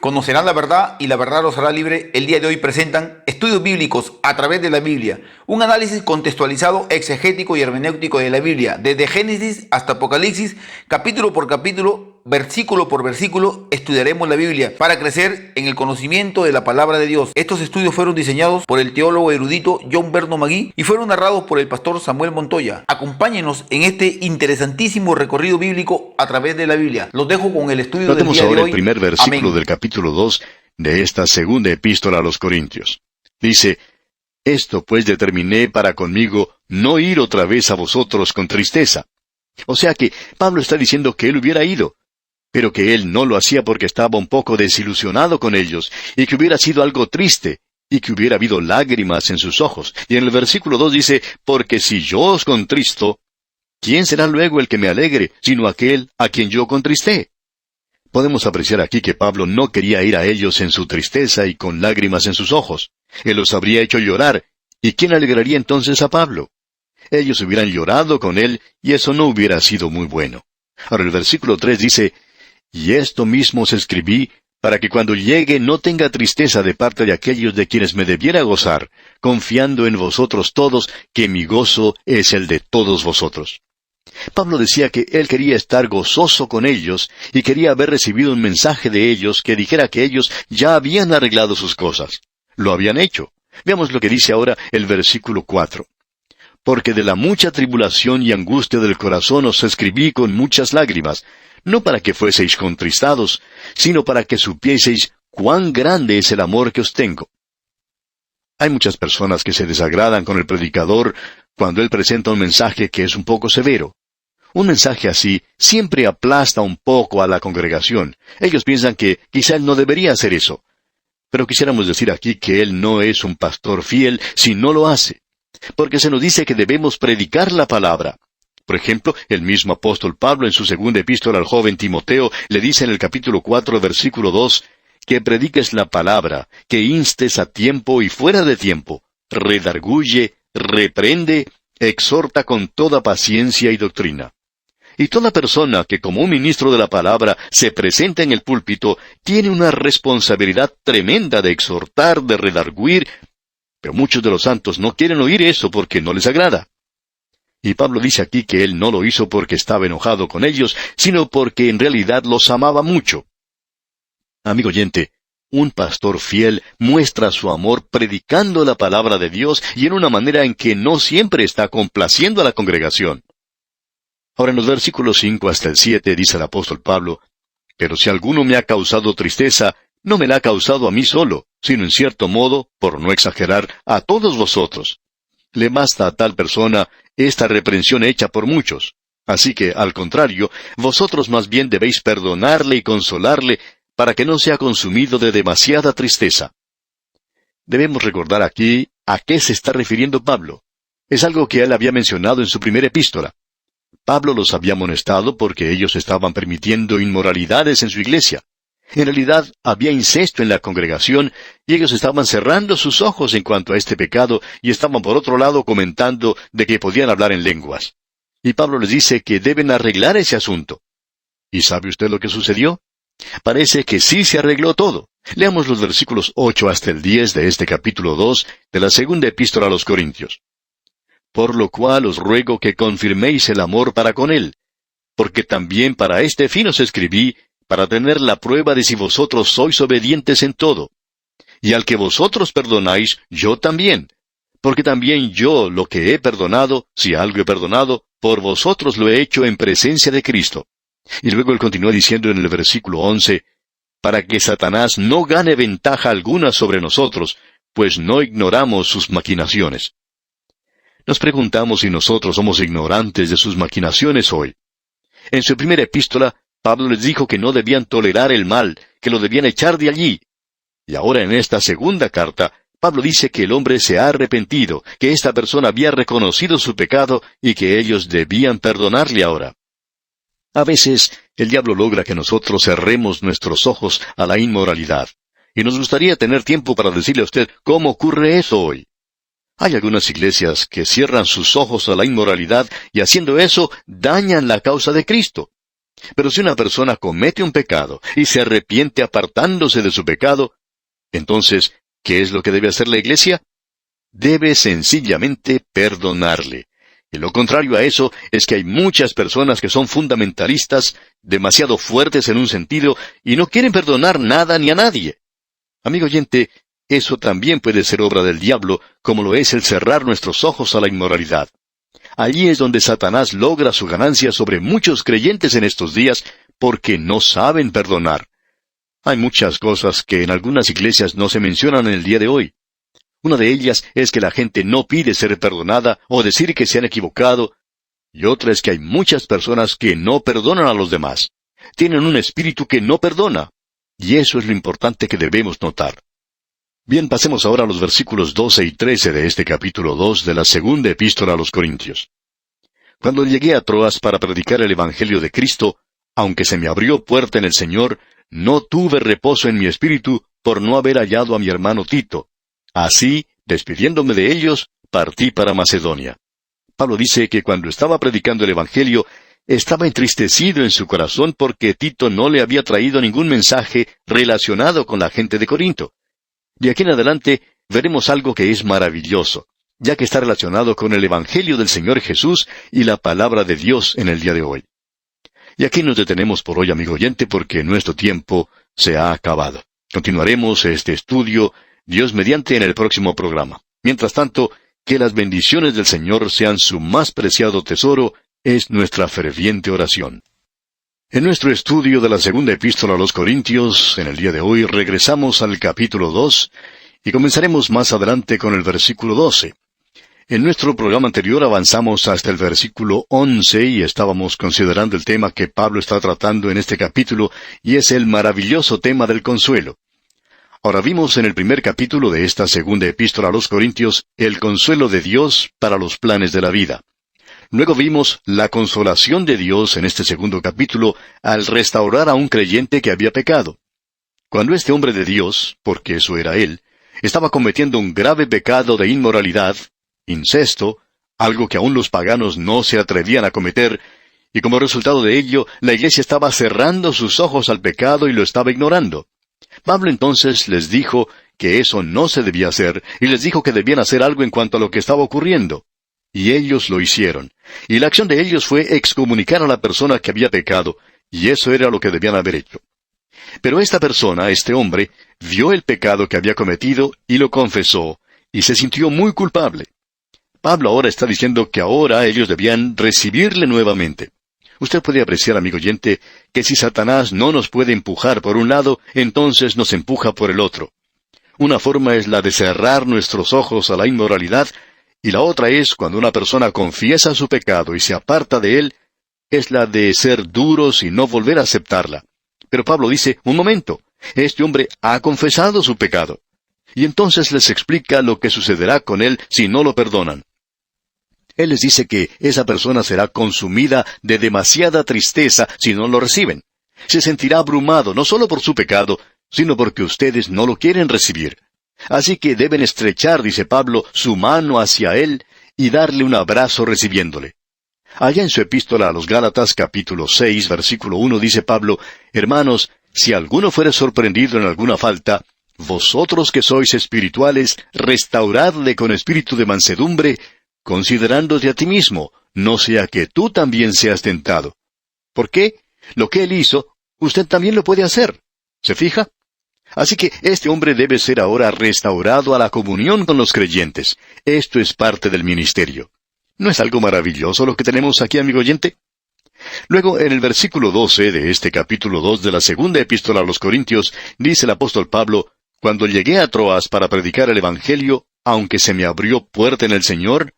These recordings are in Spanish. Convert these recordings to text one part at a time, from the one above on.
Conocerán la verdad y la verdad los hará libre. El día de hoy presentan estudios bíblicos a través de la Biblia, un análisis contextualizado, exegético y hermenéutico de la Biblia, desde Génesis hasta Apocalipsis, capítulo por capítulo, versículo por versículo, estudiaremos la Biblia para crecer en el conocimiento de la palabra de Dios. Estos estudios fueron diseñados por el teólogo erudito John Berno Magui y fueron narrados por el pastor Samuel Montoya. Acompáñenos en este interesantísimo recorrido bíblico a través de la Biblia. Los dejo con el estudio del Tratemos día de ahora hoy. el primer versículo Amén. del capítulo 2 de esta segunda epístola a los Corintios. Dice: Esto pues determiné para conmigo no ir otra vez a vosotros con tristeza. O sea que Pablo está diciendo que él hubiera ido, pero que él no lo hacía porque estaba un poco desilusionado con ellos, y que hubiera sido algo triste, y que hubiera habido lágrimas en sus ojos. Y en el versículo 2 dice: Porque si yo os contristo, ¿quién será luego el que me alegre, sino aquel a quien yo contristé? Podemos apreciar aquí que Pablo no quería ir a ellos en su tristeza y con lágrimas en sus ojos. Él los habría hecho llorar, ¿y quién alegraría entonces a Pablo? Ellos hubieran llorado con él, y eso no hubiera sido muy bueno. Ahora el versículo 3 dice: Y esto mismo os escribí, para que cuando llegue no tenga tristeza de parte de aquellos de quienes me debiera gozar, confiando en vosotros todos, que mi gozo es el de todos vosotros. Pablo decía que él quería estar gozoso con ellos, y quería haber recibido un mensaje de ellos que dijera que ellos ya habían arreglado sus cosas. Lo habían hecho. Veamos lo que dice ahora el versículo 4. Porque de la mucha tribulación y angustia del corazón os escribí con muchas lágrimas, no para que fueseis contristados, sino para que supieseis cuán grande es el amor que os tengo. Hay muchas personas que se desagradan con el predicador cuando él presenta un mensaje que es un poco severo. Un mensaje así siempre aplasta un poco a la congregación. Ellos piensan que quizá él no debería hacer eso. Pero quisiéramos decir aquí que él no es un pastor fiel si no lo hace. Porque se nos dice que debemos predicar la palabra. Por ejemplo, el mismo apóstol Pablo en su segunda epístola al joven Timoteo le dice en el capítulo 4, versículo 2, que prediques la palabra, que instes a tiempo y fuera de tiempo, redarguye, reprende, exhorta con toda paciencia y doctrina. Y toda persona que como un ministro de la palabra se presenta en el púlpito tiene una responsabilidad tremenda de exhortar, de redarguir, pero muchos de los santos no quieren oír eso porque no les agrada. Y Pablo dice aquí que él no lo hizo porque estaba enojado con ellos, sino porque en realidad los amaba mucho. Amigo oyente, un pastor fiel muestra su amor predicando la palabra de Dios y en una manera en que no siempre está complaciendo a la congregación. Ahora en los versículos 5 hasta el 7 dice el apóstol Pablo: Pero si alguno me ha causado tristeza, no me la ha causado a mí solo, sino en cierto modo, por no exagerar, a todos vosotros. Le basta a tal persona esta reprensión hecha por muchos. Así que, al contrario, vosotros más bien debéis perdonarle y consolarle, para que no sea consumido de demasiada tristeza. Debemos recordar aquí a qué se está refiriendo Pablo. Es algo que él había mencionado en su primera epístola. Pablo los había amonestado porque ellos estaban permitiendo inmoralidades en su iglesia. En realidad, había incesto en la congregación, y ellos estaban cerrando sus ojos en cuanto a este pecado, y estaban por otro lado comentando de que podían hablar en lenguas. Y Pablo les dice que deben arreglar ese asunto. ¿Y sabe usted lo que sucedió? Parece que sí se arregló todo. Leamos los versículos 8 hasta el 10 de este capítulo 2 de la segunda epístola a los Corintios. Por lo cual os ruego que confirméis el amor para con él, porque también para este fin os escribí, para tener la prueba de si vosotros sois obedientes en todo. Y al que vosotros perdonáis, yo también. Porque también yo lo que he perdonado, si algo he perdonado, por vosotros lo he hecho en presencia de Cristo. Y luego él continúa diciendo en el versículo 11, para que Satanás no gane ventaja alguna sobre nosotros, pues no ignoramos sus maquinaciones. Nos preguntamos si nosotros somos ignorantes de sus maquinaciones hoy. En su primera epístola, Pablo les dijo que no debían tolerar el mal, que lo debían echar de allí. Y ahora en esta segunda carta, Pablo dice que el hombre se ha arrepentido, que esta persona había reconocido su pecado y que ellos debían perdonarle ahora. A veces, el diablo logra que nosotros cerremos nuestros ojos a la inmoralidad. Y nos gustaría tener tiempo para decirle a usted cómo ocurre eso hoy. Hay algunas iglesias que cierran sus ojos a la inmoralidad y haciendo eso dañan la causa de Cristo. Pero si una persona comete un pecado y se arrepiente apartándose de su pecado, entonces, ¿qué es lo que debe hacer la iglesia? Debe sencillamente perdonarle. Y lo contrario a eso es que hay muchas personas que son fundamentalistas, demasiado fuertes en un sentido, y no quieren perdonar nada ni a nadie. Amigo oyente, eso también puede ser obra del diablo, como lo es el cerrar nuestros ojos a la inmoralidad. Allí es donde Satanás logra su ganancia sobre muchos creyentes en estos días, porque no saben perdonar. Hay muchas cosas que en algunas iglesias no se mencionan en el día de hoy. Una de ellas es que la gente no pide ser perdonada o decir que se han equivocado, y otra es que hay muchas personas que no perdonan a los demás. Tienen un espíritu que no perdona, y eso es lo importante que debemos notar. Bien, pasemos ahora a los versículos 12 y 13 de este capítulo 2 de la segunda epístola a los Corintios. Cuando llegué a Troas para predicar el Evangelio de Cristo, aunque se me abrió puerta en el Señor, no tuve reposo en mi espíritu por no haber hallado a mi hermano Tito. Así, despidiéndome de ellos, partí para Macedonia. Pablo dice que cuando estaba predicando el Evangelio, estaba entristecido en su corazón porque Tito no le había traído ningún mensaje relacionado con la gente de Corinto. De aquí en adelante veremos algo que es maravilloso, ya que está relacionado con el Evangelio del Señor Jesús y la palabra de Dios en el día de hoy. Y aquí nos detenemos por hoy, amigo oyente, porque nuestro tiempo se ha acabado. Continuaremos este estudio, Dios mediante, en el próximo programa. Mientras tanto, que las bendiciones del Señor sean su más preciado tesoro, es nuestra ferviente oración. En nuestro estudio de la segunda epístola a los Corintios, en el día de hoy regresamos al capítulo 2, y comenzaremos más adelante con el versículo 12. En nuestro programa anterior avanzamos hasta el versículo 11 y estábamos considerando el tema que Pablo está tratando en este capítulo, y es el maravilloso tema del consuelo. Ahora vimos en el primer capítulo de esta segunda epístola a los Corintios el consuelo de Dios para los planes de la vida. Luego vimos la consolación de Dios en este segundo capítulo al restaurar a un creyente que había pecado. Cuando este hombre de Dios, porque eso era él, estaba cometiendo un grave pecado de inmoralidad, incesto, algo que aún los paganos no se atrevían a cometer, y como resultado de ello, la iglesia estaba cerrando sus ojos al pecado y lo estaba ignorando. Pablo entonces les dijo que eso no se debía hacer, y les dijo que debían hacer algo en cuanto a lo que estaba ocurriendo. Y ellos lo hicieron. Y la acción de ellos fue excomunicar a la persona que había pecado, y eso era lo que debían haber hecho. Pero esta persona, este hombre, vio el pecado que había cometido y lo confesó, y se sintió muy culpable. Pablo ahora está diciendo que ahora ellos debían recibirle nuevamente. Usted puede apreciar, amigo oyente, que si Satanás no nos puede empujar por un lado, entonces nos empuja por el otro. Una forma es la de cerrar nuestros ojos a la inmoralidad, y la otra es cuando una persona confiesa su pecado y se aparta de él, es la de ser duros y no volver a aceptarla. Pero Pablo dice, un momento, este hombre ha confesado su pecado. Y entonces les explica lo que sucederá con él si no lo perdonan. Él les dice que esa persona será consumida de demasiada tristeza si no lo reciben. Se sentirá abrumado no solo por su pecado, sino porque ustedes no lo quieren recibir. Así que deben estrechar, dice Pablo, su mano hacia él y darle un abrazo recibiéndole. Allá en su epístola a los Gálatas, capítulo 6, versículo 1, dice Pablo, hermanos, si alguno fuere sorprendido en alguna falta, vosotros que sois espirituales, restauradle con espíritu de mansedumbre, considerándote a ti mismo, no sea que tú también seas tentado. ¿Por qué? Lo que él hizo, usted también lo puede hacer. ¿Se fija? Así que este hombre debe ser ahora restaurado a la comunión con los creyentes. Esto es parte del ministerio. ¿No es algo maravilloso lo que tenemos aquí, amigo oyente? Luego, en el versículo 12 de este capítulo 2 de la segunda epístola a los Corintios, dice el apóstol Pablo, cuando llegué a Troas para predicar el Evangelio, aunque se me abrió puerta en el Señor.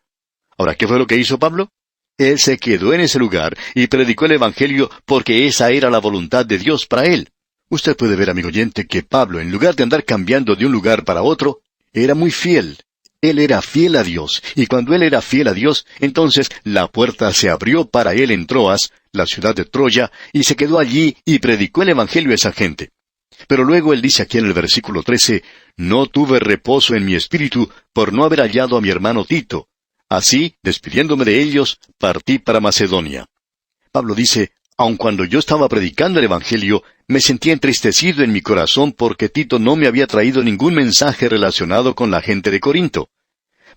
Ahora, ¿qué fue lo que hizo Pablo? Él se quedó en ese lugar y predicó el Evangelio porque esa era la voluntad de Dios para él. Usted puede ver, amigo oyente, que Pablo, en lugar de andar cambiando de un lugar para otro, era muy fiel. Él era fiel a Dios, y cuando él era fiel a Dios, entonces la puerta se abrió para él en Troas, la ciudad de Troya, y se quedó allí y predicó el Evangelio a esa gente. Pero luego él dice aquí en el versículo 13, no tuve reposo en mi espíritu por no haber hallado a mi hermano Tito. Así, despidiéndome de ellos, partí para Macedonia. Pablo dice, Aun cuando yo estaba predicando el Evangelio, me sentía entristecido en mi corazón porque Tito no me había traído ningún mensaje relacionado con la gente de Corinto.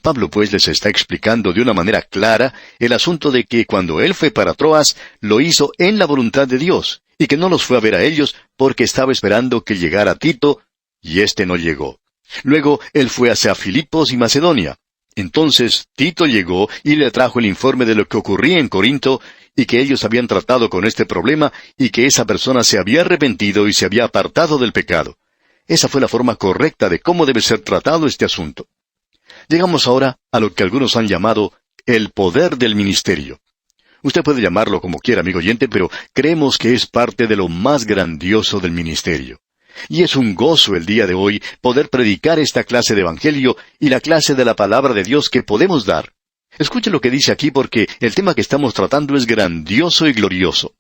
Pablo pues les está explicando de una manera clara el asunto de que cuando él fue para Troas, lo hizo en la voluntad de Dios, y que no los fue a ver a ellos porque estaba esperando que llegara Tito, y éste no llegó. Luego él fue hacia Filipos y Macedonia. Entonces Tito llegó y le trajo el informe de lo que ocurría en Corinto, y que ellos habían tratado con este problema, y que esa persona se había arrepentido y se había apartado del pecado. Esa fue la forma correcta de cómo debe ser tratado este asunto. Llegamos ahora a lo que algunos han llamado el poder del ministerio. Usted puede llamarlo como quiera, amigo oyente, pero creemos que es parte de lo más grandioso del ministerio. Y es un gozo el día de hoy poder predicar esta clase de evangelio y la clase de la palabra de Dios que podemos dar. Escuche lo que dice aquí porque el tema que estamos tratando es grandioso y glorioso.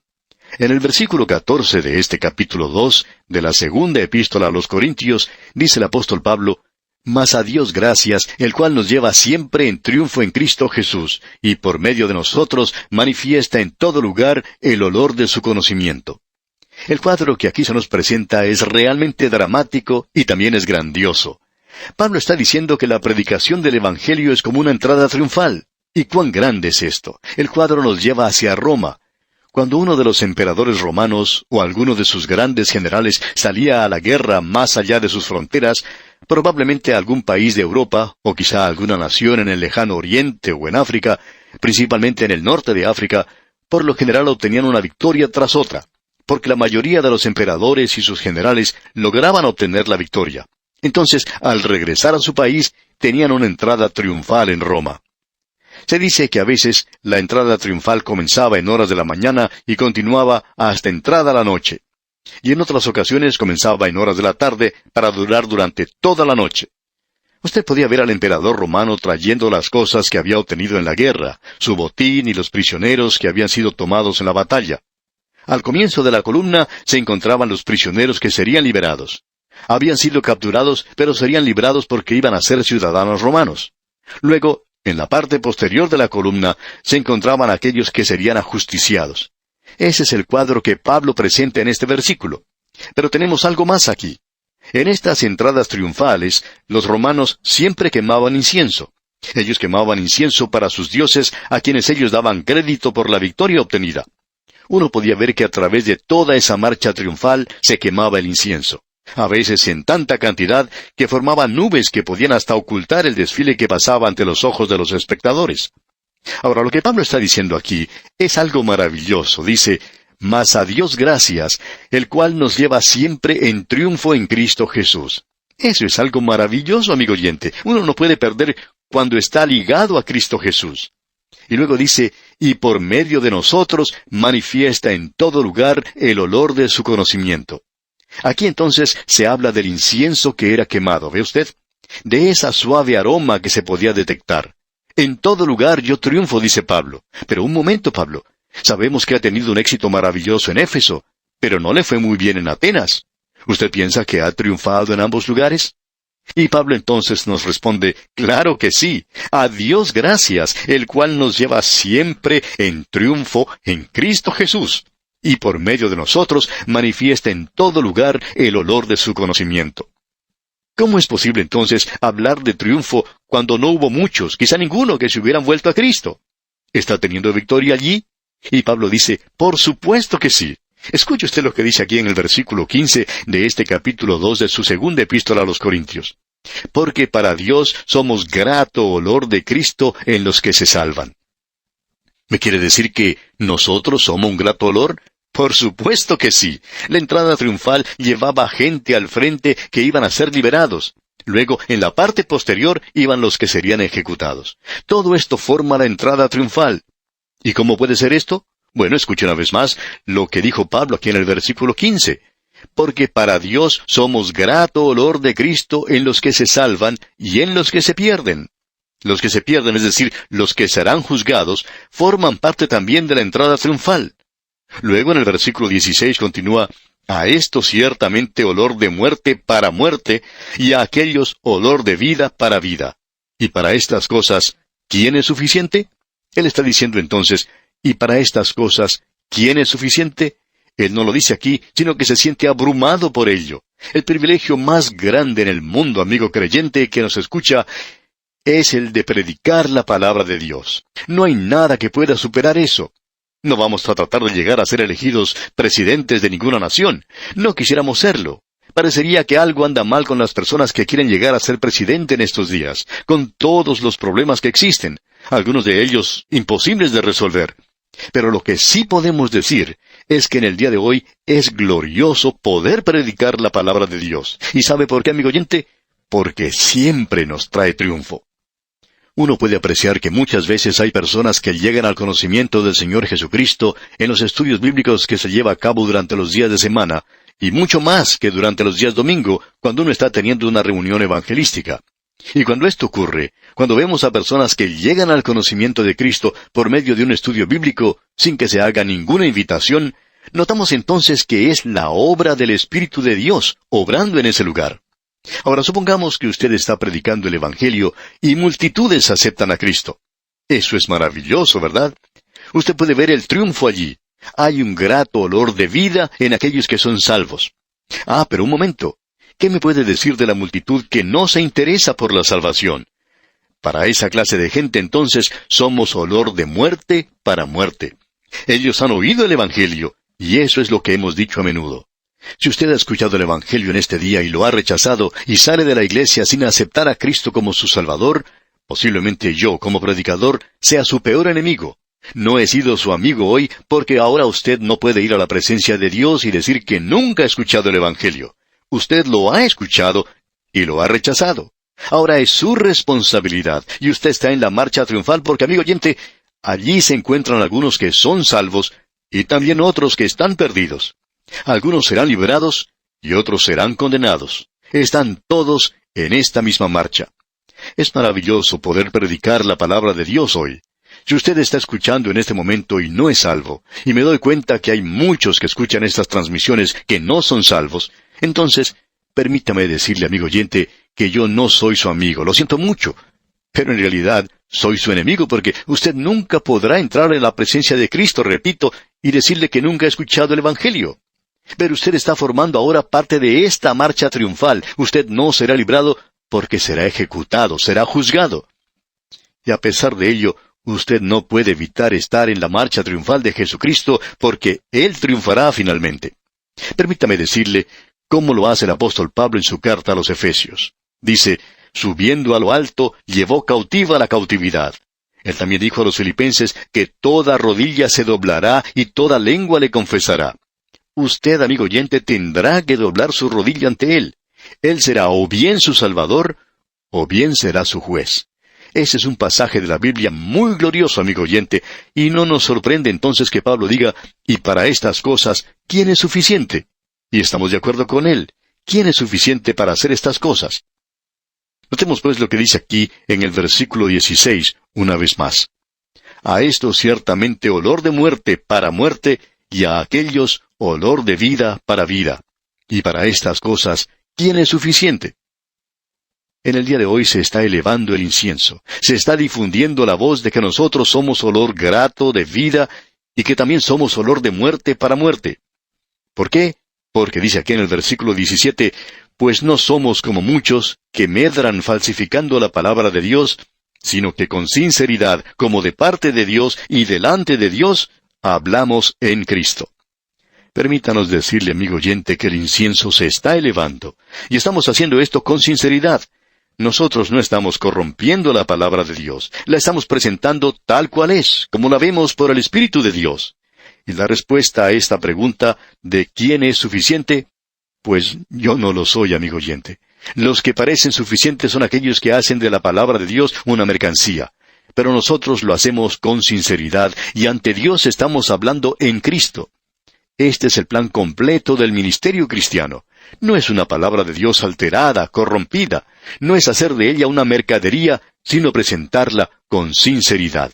En el versículo 14 de este capítulo 2 de la segunda epístola a los Corintios, dice el apóstol Pablo: «Mas a Dios gracias, el cual nos lleva siempre en triunfo en Cristo Jesús, y por medio de nosotros manifiesta en todo lugar el olor de su conocimiento». El cuadro que aquí se nos presenta es realmente dramático y también es grandioso. Pablo está diciendo que la predicación del Evangelio es como una entrada triunfal. ¿Y cuán grande es esto? El cuadro nos lleva hacia Roma. Cuando uno de los emperadores romanos o alguno de sus grandes generales salía a la guerra más allá de sus fronteras, probablemente a algún país de Europa, o quizá a alguna nación en el lejano Oriente o en África, principalmente en el norte de África, por lo general obtenían una victoria tras otra, porque la mayoría de los emperadores y sus generales lograban obtener la victoria. Entonces, al regresar a su país, tenían una entrada triunfal en Roma. Se dice que a veces la entrada triunfal comenzaba en horas de la mañana y continuaba hasta entrada la noche. Y en otras ocasiones comenzaba en horas de la tarde para durar durante toda la noche. Usted podía ver al emperador romano trayendo las cosas que había obtenido en la guerra, su botín y los prisioneros que habían sido tomados en la batalla. Al comienzo de la columna se encontraban los prisioneros que serían liberados. Habían sido capturados, pero serían librados porque iban a ser ciudadanos romanos. Luego, en la parte posterior de la columna, se encontraban aquellos que serían ajusticiados. Ese es el cuadro que Pablo presenta en este versículo. Pero tenemos algo más aquí. En estas entradas triunfales, los romanos siempre quemaban incienso. Ellos quemaban incienso para sus dioses, a quienes ellos daban crédito por la victoria obtenida. Uno podía ver que a través de toda esa marcha triunfal se quemaba el incienso. A veces en tanta cantidad que formaban nubes que podían hasta ocultar el desfile que pasaba ante los ojos de los espectadores. Ahora, lo que Pablo está diciendo aquí es algo maravilloso. Dice: «Mas a Dios gracias, el cual nos lleva siempre en triunfo en Cristo Jesús». Eso es algo maravilloso, amigo oyente. Uno no puede perder cuando está ligado a Cristo Jesús. Y luego dice: «Y por medio de nosotros manifiesta en todo lugar el olor de su conocimiento». Aquí entonces se habla del incienso que era quemado, ¿ve usted? De esa suave aroma que se podía detectar. En todo lugar yo triunfo, dice Pablo. Pero un momento, Pablo. Sabemos que ha tenido un éxito maravilloso en Éfeso, pero no le fue muy bien en Atenas. ¿Usted piensa que ha triunfado en ambos lugares? Y Pablo entonces nos responde: «Claro que sí. A Dios gracias, el cual nos lleva siempre en triunfo en Cristo Jesús. Y por medio de nosotros manifiesta en todo lugar el olor de su conocimiento». ¿Cómo es posible entonces hablar de triunfo cuando no hubo muchos, quizá ninguno, que se hubieran vuelto a Cristo? ¿Está teniendo victoria allí? Y Pablo dice: «Por supuesto que sí». Escuche usted lo que dice aquí en el versículo 15 de este capítulo 2 de su segunda epístola a los Corintios. «Porque para Dios somos grato olor de Cristo en los que se salvan». ¿Me quiere decir que nosotros somos un grato olor? Por supuesto que sí. La entrada triunfal llevaba gente al frente que iban a ser liberados. Luego, en la parte posterior, iban los que serían ejecutados. Todo esto forma la entrada triunfal. ¿Y cómo puede ser esto? Bueno, escuche una vez más lo que dijo Pablo aquí en el versículo 15. «Porque para Dios somos grato olor de Cristo en los que se salvan y en los que se pierden». Los que se pierden, es decir, los que serán juzgados, forman parte también de la entrada triunfal. Luego en el versículo 16 continúa: «A esto ciertamente olor de muerte para muerte, y a aquellos olor de vida para vida. Y para estas cosas, ¿quién es suficiente?». Él está diciendo entonces: «Y para estas cosas, ¿Quién es suficiente? Él no lo dice aquí, sino que se siente abrumado por ello. El privilegio más grande en el mundo, amigo creyente que nos escucha, es el de predicar la palabra de Dios. No hay nada que pueda superar eso. No vamos a tratar de llegar a ser elegidos presidentes de ninguna nación. No quisiéramos serlo. Parecería que algo anda mal con las personas que quieren llegar a ser presidente en estos días, con todos los problemas que existen, algunos de ellos imposibles de resolver. Pero lo que sí podemos decir es que en el día de hoy es glorioso poder predicar la palabra de Dios. ¿Y sabe por qué, amigo oyente? Porque siempre nos trae triunfo. Uno puede apreciar que muchas veces hay personas que llegan al conocimiento del Señor Jesucristo en los estudios bíblicos que se lleva a cabo durante los días de semana, y mucho más que durante los días domingo, cuando uno está teniendo una reunión evangelística. Y cuando esto ocurre, cuando vemos a personas que llegan al conocimiento de Cristo por medio de un estudio bíblico, sin que se haga ninguna invitación, notamos entonces que es la obra del Espíritu de Dios obrando en ese lugar. Ahora supongamos que usted está predicando el Evangelio y multitudes aceptan a Cristo. Eso es maravilloso, ¿verdad? Usted puede ver el triunfo allí. Hay un grato olor de vida en aquellos que son salvos. Pero un momento. ¿Qué me puede decir de la multitud que no se interesa por la salvación? Para esa clase de gente entonces somos olor de muerte para muerte. Ellos han oído el Evangelio, y eso es lo que hemos dicho a menudo. Si usted ha escuchado el Evangelio en este día y lo ha rechazado y sale de la iglesia sin aceptar a Cristo como su Salvador, posiblemente yo, como predicador, sea su peor enemigo. No he sido su amigo hoy porque ahora usted no puede ir a la presencia de Dios y decir que nunca ha escuchado el Evangelio. Usted lo ha escuchado y lo ha rechazado. Ahora es su responsabilidad y usted está en la marcha triunfal porque, amigo oyente, allí se encuentran algunos que son salvos y también otros que están perdidos. Algunos serán liberados y otros serán condenados. Están todos en esta misma marcha. Es maravilloso poder predicar la palabra de Dios hoy. Si usted está escuchando en este momento y no es salvo, y me doy cuenta que hay muchos que escuchan estas transmisiones que no son salvos, entonces, permítame decirle, amigo oyente, que yo no soy su amigo. Lo siento mucho. Pero en realidad, soy su enemigo porque usted nunca podrá entrar en la presencia de Cristo, repito, y decirle que nunca ha escuchado el Evangelio. Pero usted está formando ahora parte de esta marcha triunfal. Usted no será librado porque será ejecutado, será juzgado. Y a pesar de ello, usted no puede evitar estar en la marcha triunfal de Jesucristo porque Él triunfará finalmente. Permítame decirle cómo lo hace el apóstol Pablo en su carta a los Efesios. Dice, subiendo a lo alto, llevó cautiva la cautividad. Él también dijo a los filipenses que toda rodilla se doblará y toda lengua le confesará. Usted, amigo oyente, tendrá que doblar su rodilla ante Él. Él será o bien su Salvador, o bien será su juez. Ese es un pasaje de la Biblia muy glorioso, amigo oyente, y no nos sorprende entonces que Pablo diga, y para estas cosas, ¿quién es suficiente? Y estamos de acuerdo con él. ¿Quién es suficiente para hacer estas cosas? Notemos pues lo que dice aquí en el versículo 16, una vez más. A esto ciertamente olor de muerte para muerte, y a aquellos olor de vida para vida. Y para estas cosas, ¿quién es suficiente? En el día de hoy se está elevando el incienso. Se está difundiendo la voz de que nosotros somos olor grato de vida y que también somos olor de muerte para muerte. ¿Por qué? Porque dice aquí en el versículo 17, pues no somos como muchos que medran falsificando la palabra de Dios, sino que con sinceridad, como de parte de Dios y delante de Dios, hablamos en Cristo. Permítanos decirle, amigo oyente, que el incienso se está elevando, y estamos haciendo esto con sinceridad. Nosotros no estamos corrompiendo la palabra de Dios, la estamos presentando tal cual es, como la vemos por el Espíritu de Dios. Y la respuesta a esta pregunta de ¿quién es suficiente? Pues yo no lo soy, amigo oyente. Los que parecen suficientes son aquellos que hacen de la palabra de Dios una mercancía. Pero nosotros lo hacemos con sinceridad y ante Dios estamos hablando en Cristo. Este es el plan completo del ministerio cristiano. No es una palabra de Dios alterada, corrompida. No es hacer de ella una mercadería, sino presentarla con sinceridad.